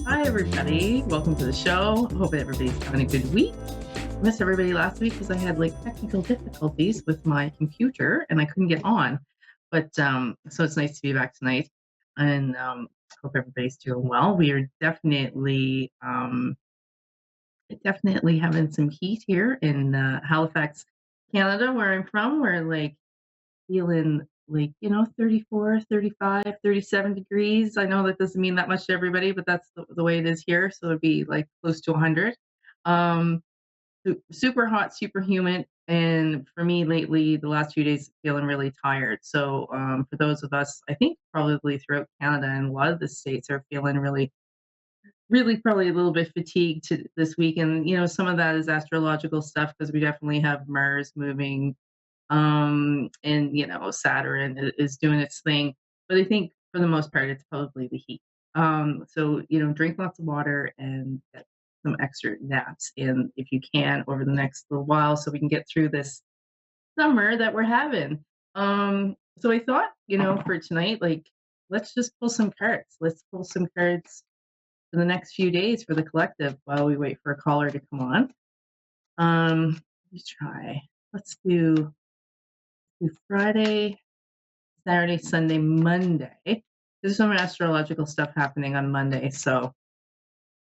Hi, everybody. Welcome to the show. Hope everybody's having a good week. Missed everybody last week because I had like technical difficulties with my computer and I couldn't get on. So it's nice to be back tonight and hope everybody's doing well. We are definitely having some heat here in Halifax, Canada, where I'm from. We're like feeling like, 34, 35, 37 degrees. I know that doesn't mean that much to everybody, but that's the way it is here. So it'd be like close to 100. Um, Super hot, super humid. And for me lately, the last few days, feeling really tired. So for those of us, I think probably throughout Canada and a lot of the states are feeling really, really probably a little bit fatigued this week. And, some of that is astrological stuff because we definitely have Mars moving and Saturn is doing its thing, but I think for the most part it's probably the heat. So drink lots of water and get some extra naps in if you can over the next little while so we can get through this summer that we're having. So I thought, for tonight, like, let's just pull some cards. Let's pull some cards for the next few days for the collective while we wait for a caller to come on. Let's try. Let's do Friday, Saturday, Sunday, Monday. There's some astrological stuff happening on Monday, so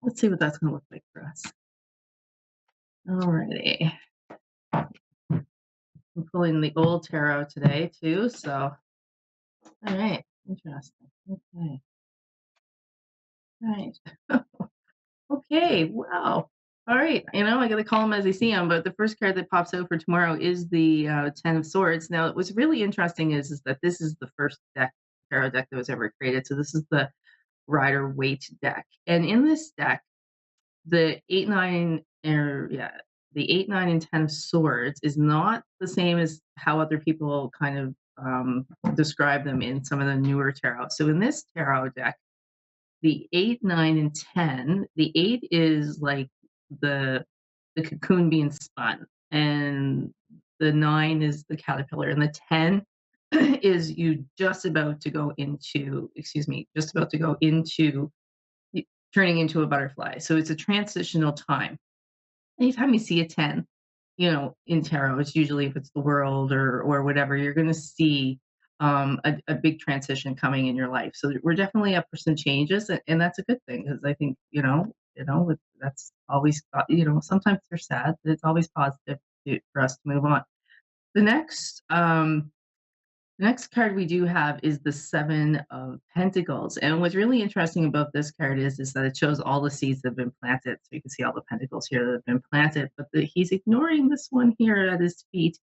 let's see what that's gonna look like for us. Alrighty. I'm pulling the old tarot today too, so all right, interesting. Okay. All right. Okay, wow. All right, I gotta call them as I see them, but the first card that pops out for tomorrow is the Ten of Swords. Now, what's really interesting is that this is the first tarot deck that was ever created. So this is the Rider Waite deck. And in this deck, the 8, 9, or yeah, the 8, 9, and 10 of swords is not the same as how other people kind of describe them in some of the newer tarot. So in this tarot deck, the 8, 9, and 10, the 8 is like the the cocoon being spun, and the 9 is the caterpillar, and the 10 is you just about to go into, excuse me, just about to go into y- turning into a butterfly. So it's a transitional time. Anytime you see a 10, in tarot, it's usually if it's the world or whatever, you're going to see a big transition coming in your life. So we're definitely up for some changes, and that's a good thing because I think that's always sometimes they're sad, but it's always positive for us to move on. The next card we do have is the Seven of Pentacles. And what's really interesting about this card is that it shows all the seeds that have been planted. So you can see all the pentacles here that have been planted, but he's ignoring this one here at his feet.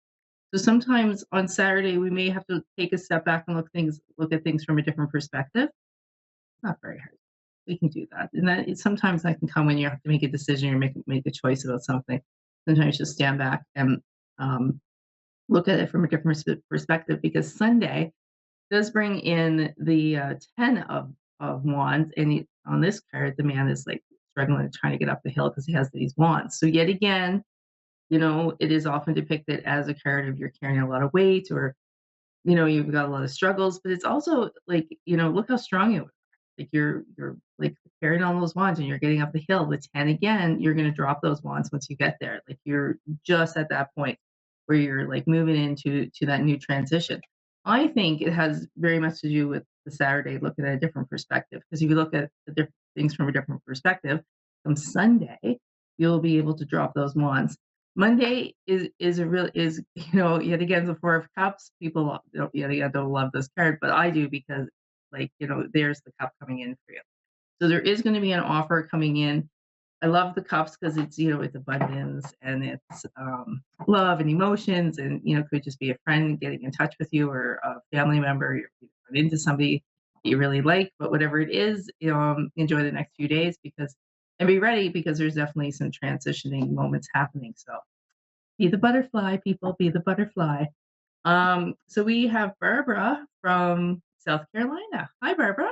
So sometimes on Saturday, we may have to take a step back and look at things from a different perspective. It's not very hard. We can do that. And sometimes that can come when you have to make a decision or make a choice about something. Sometimes just stand back and um, look at it from a different perspective because Sunday does bring in the 10 of wands, and on this card, the man is like struggling trying to get up the hill because he has these wands. So yet again, it is often depicted as a card of you're carrying a lot of weight or you've got a lot of struggles, but it's also like look how strong you are. Like you're like carrying all those wands and you're getting up the hill. The 10 again, you're going to drop those wands once you get there. Like you're just at that point where you're like moving into that new transition. I think it has very much to do with the Saturday looking at a different perspective because if you look at the different things from a different perspective, come Sunday, you'll be able to drop those wands. Monday is a real is yet again the Four of Cups. People yet again don't love this card, but I do because there's the cup coming in for you. So there is going to be an offer coming in. I love the cups because it's abundance and it's love and emotions, and could just be a friend getting in touch with you or a family member. You're run into somebody you really like, but whatever it is, enjoy the next few days and be ready because there's definitely some transitioning moments happening. So be the butterfly, people, be the butterfly. So we have Barbara from South Carolina. Hi, Barbara.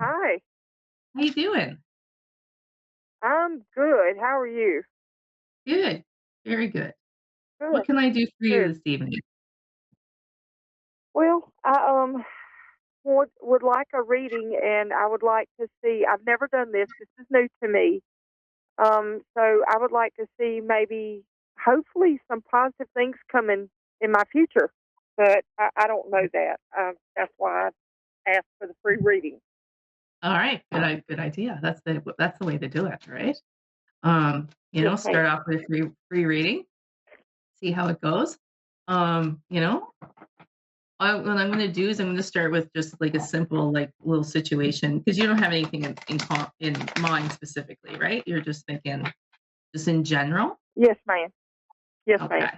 Hi, How you doing? I'm good. How are you? Good. Very good. What Good, can I do for you good. this evening? Well, I would like a reading, and I would like to see. I've never done this. This is new to me. So I would like to see maybe, hopefully, some positive things coming in my future. But I don't know that. That's why I asked for the free reading. All right, good idea. That's the way to do it, right? Yes, ma'am. Start off with a free reading, see how it goes. Um, you know, what I'm gonna do is I'm gonna start with just like a simple, like little situation because you don't have anything in mind specifically, right? You're just thinking just in general. Yes, ma'am. Yes, ma'am. Okay.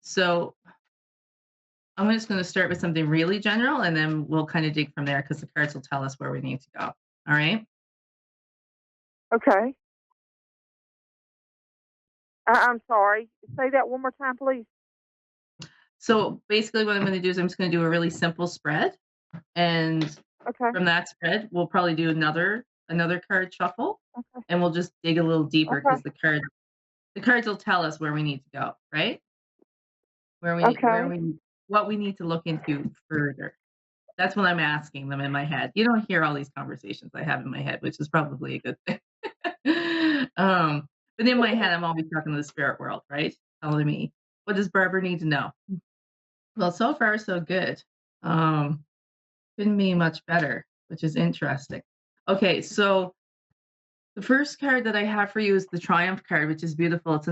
So I'm just gonna start with something really general and then we'll kind of dig from there because the cards will tell us where we need to go. All right. Okay. I'm sorry. Say that one more time, please. So basically what I'm gonna do is I'm just gonna do a really simple spread. And Okay. from that spread, we'll probably do another card shuffle Okay. and we'll just dig a little deeper Okay. because the cards will tell us where we need to go, right? Where Okay. we what we need to look into further. That's what I'm asking them in my head. You don't hear all these conversations I have in my head, which is probably a good thing. But in my head, I'm always talking to the spirit world, right? Telling me, what does Barbara need to know? Well, so far so good. Um, couldn't be much better, which is interesting. Okay, so the first card that I have for you is the Triumph card, which is beautiful. It's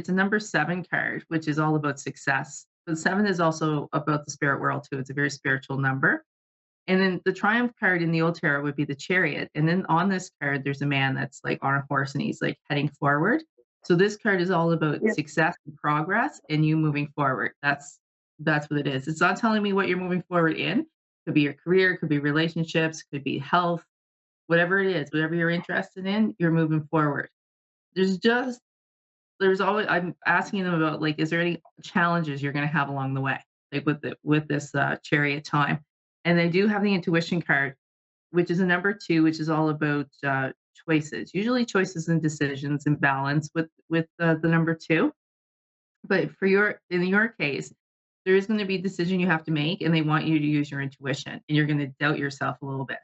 a number 7 card, which is all about success. But 7 is also about the spirit world too. It's a very spiritual number. And then the Triumph card in the old tarot would be the Chariot. And then on this card, there's a man that's like on a horse and he's like heading forward. So this card is all about Yes. success and progress and you moving forward. That's what it is. It's not telling me what you're moving forward in. Could be your career, could be relationships, could be health, whatever it is, whatever you're interested in, you're moving forward. There's just there's always I'm asking them about like, is there any challenges you're gonna have along the way, like with this chariot time? And they do have the intuition card, which is a number 2, which is all about choices, usually choices and decisions and balance with the number 2. But in your case, there is going to be a decision you have to make, and they want you to use your intuition, and you're going to doubt yourself a little bit.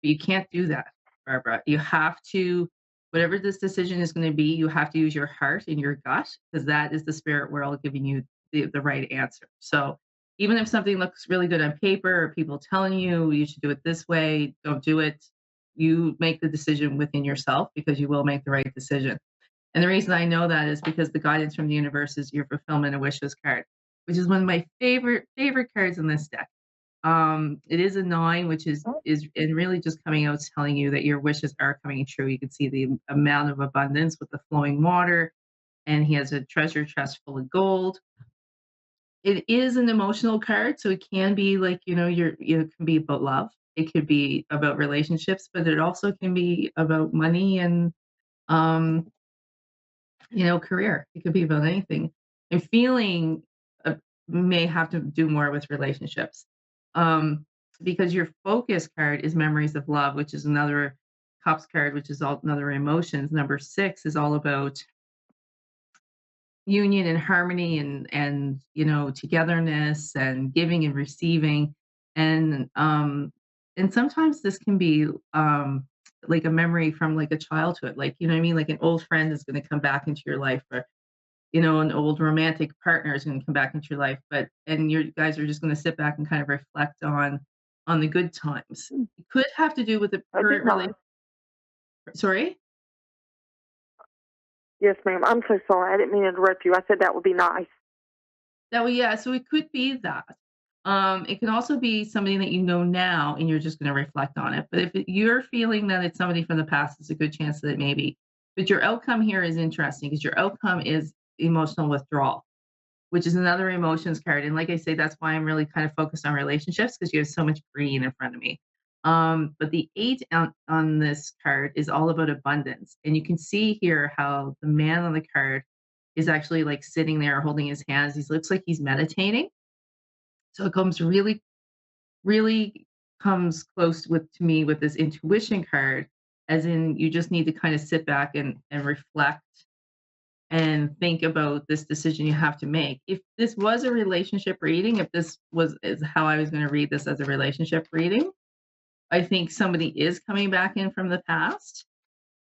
But you can't do that, Barbara. You have to, whatever this decision is going to be, you have to use your heart and your gut because that is the spirit world giving you the right answer. So even if something looks really good on paper, or people telling you you should do it this way, don't do it. You make the decision within yourself because you will make the right decision. And the reason I know that is because the guidance from the universe is your fulfillment of wishes card, which is one of my favorite cards in this deck. It is a 9, which is and really just coming out telling you that your wishes are coming true. You can see the amount of abundance with the flowing water, and he has a treasure chest full of gold. It is an emotional card, so it can be like, it can be about love. It could be about relationships, but it also can be about money and um career. It could be about anything. And feeling may have to do more with relationships. Because your focus card is memories of love, which is another cups card, which is all another emotions. Number 6 is all about union and harmony and togetherness and giving and receiving. And sometimes this can be like a memory from like a childhood, like, you know what I mean, like an old friend is going to come back into your life, or an old romantic partner is going to come back into your life, and you guys are just going to sit back and kind of reflect on the good times. Mm, It could have to do with the that'd be current nice. relationship. Sorry. Yes, ma'am. I'm so sorry. I didn't mean to interrupt you. I said that would be nice. That way, yeah, so it could be that. It can also be somebody that you know now and you're just gonna reflect on it. But if you're feeling that it's somebody from the past, it's a good chance that it may be. But your outcome here is interesting because your outcome is emotional withdrawal, which is another emotions card. And like I say, that's why I'm really kind of focused on relationships because you have so much green in front of me. But the 8 on this card is all about abundance. And you can see here how the man on the card is actually like sitting there holding his hands. He looks like he's meditating. So it comes really comes close with to me with this intuition card, as in you just need to kind of sit back and reflect and think about this decision you have to make. If this was a relationship reading, if this was is how I was going to read this as a relationship reading, I think somebody is coming back in from the past,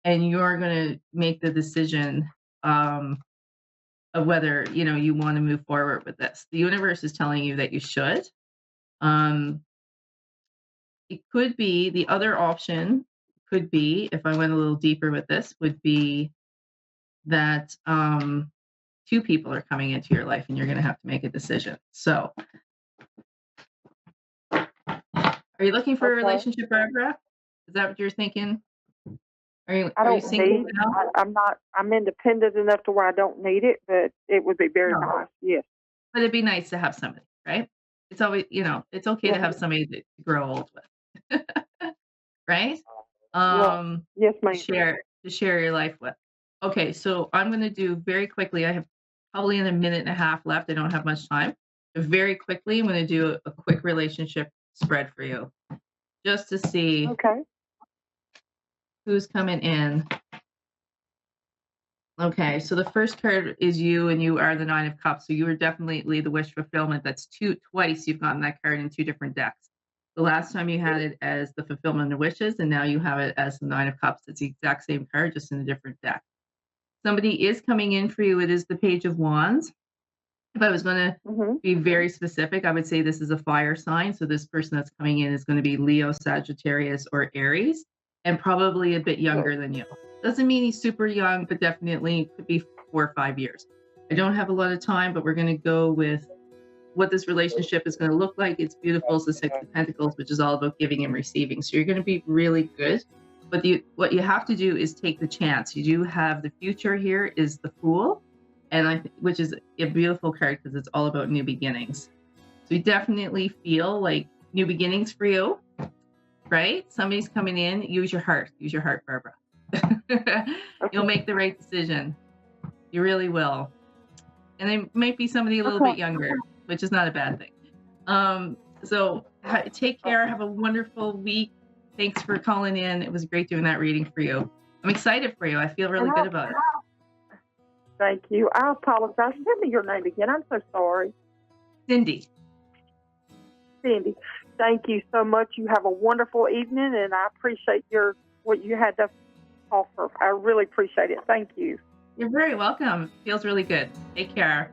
and you're going to make the decision of whether you want to move forward with this. The universe is telling you that you should. Um, it could be the other option. Could be, if I went a little deeper with this, would be that two people are coming into your life and you're going to have to make a decision. So, are you looking for a Okay. relationship, Barbara? Is that what you're thinking? I Are you don't single need. now? I'm not. I'm independent enough to where I don't need it, but it would be very No, nice. Yes. but it'd be nice to have somebody, right? It's always, it's okay to Yes. have somebody to grow old with, right? Well. Um, Yes, to ma'am. share your life with. Okay, so I'm going to do very quickly. I have probably in a minute and a half left. I don't have much time. Very quickly, I'm going to do a quick relationship spread for you, just to see Okay. who's coming in. Okay, so the first card is you, and you are the Nine of Cups. So you are definitely the wish fulfillment. That's twice you've gotten that card in two different decks. The last time you had it as the fulfillment of wishes, and now you have it as the Nine of Cups. It's the exact same card, just in a different deck. Somebody is coming in for you. It is the Page of Wands. If I was going to Mm-hmm. be very specific, I would say this is a fire sign. So this person that's coming in is going to be Leo, Sagittarius, or Aries, and probably a bit younger than you. Doesn't mean he's super young, but definitely could be 4 or 5 years. I don't have a lot of time, but we're going to go with what this relationship is going to look like. It's beautiful. It's the Six of Pentacles, which is all about giving and receiving. So you're going to be really good. But what you have to do is take the chance. You do have the future here is the Fool, and which is a beautiful card because it's all about new beginnings. So you definitely feel like new beginnings for you, right? Somebody's coming in. Use your heart. Use your heart, Barbara. You'll make the right decision. You really will. And it might be somebody a little bit younger, which is not a bad thing. So take care. Have a wonderful week. Thanks for calling in. It was great doing that reading for you. I'm excited for you. I feel really good about it. Thank you. I apologize. Tell me your name again. I'm so sorry. Cindy. Cindy. Thank you so much. You have a wonderful evening, and I appreciate what you had to offer. I really appreciate it. Thank you. You're very welcome. Feels really good. Take care.